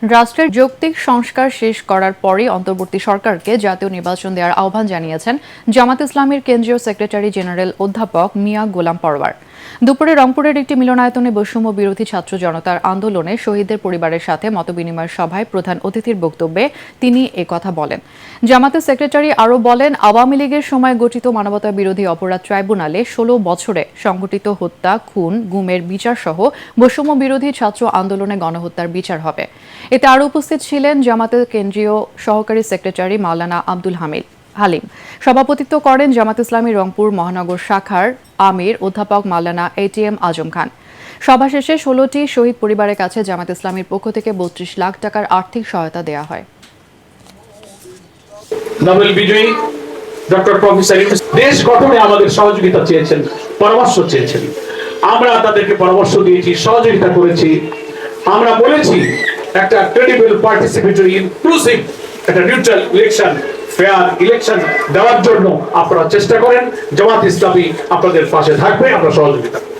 রাষ্ট্রের যৌক্তিক সংস্কার শেষ করার পরই অন্তর্বর্তী সরকারকে জাতীয় নির্বাচন দেওয়ার আহ্বান জানিয়েছেন জামাত ইসলামীর কেন্দ্রীয় সেক্রেটারি জেনারেল অধ্যাপক মিয়া গোলাম পরওয়ার। দুপুরে রংপুরের একটি মিলনায়তনে বৈষম্য বিরোধী ছাত্র জনতার আন্দোলনে শহীদদের পরিবারের সাথে মতবিনিময় সভায় প্রধান অতিথির বক্তব্যে তিনি একথা বলেন। জামাতের সেক্রেটারি আরও বলেন, আওয়ামী লীগের সময় গঠিত মানবতা বিরোধী অপরাধ ট্রাইব্যুনালে ১৬ বছরে সংঘটিত হত্যা, খুন, গুমের বিচার সহ বৈষম্য বিরোধী ছাত্র আন্দোলনে গণহত্যার বিচার হবে। এতে আরও উপস্থিত ছিলেন জামাতের কেন্দ্রীয় সহকারী সেক্রেটারি মাওলানা আব্দুল হালিম। সভাপতিত্ব করেন জামাত ইসলামী রংপুর মহানগর শাখার আমির অধ্যাপক মাওলানা এটিএম আজম খান। সভা শেষে ১৬টি শহীদ পরিবারের কাছে জামাত ইসলামীর পক্ষ থেকে ৩২ লাখ টাকার আর্থিক সহায়তা দেওয়া হয়। নোবেল বিজয়ী ডক্টর প্রফেসর দেশ গঠনে আমাদের সহযোগিতা চেয়েছেন, পরামর্শ চেয়েছেন। আমরা তাদেরকে পরামর্শ দিয়েছি, সহযোগিতা করেছি। আমরা বলেছি একটা ক্রেডিবল, পার্টিসিপেটরি, ইনক্লুসিভ একটা নিউট্রাল ইলেকশন, ফেয়ার ইলেকশন দেওয়ার জন্য আপনারা চেষ্টা করেন। জামাত ইসলামী আপনাদের পাশে থাকবে, আমরা সহযোগিতা করব।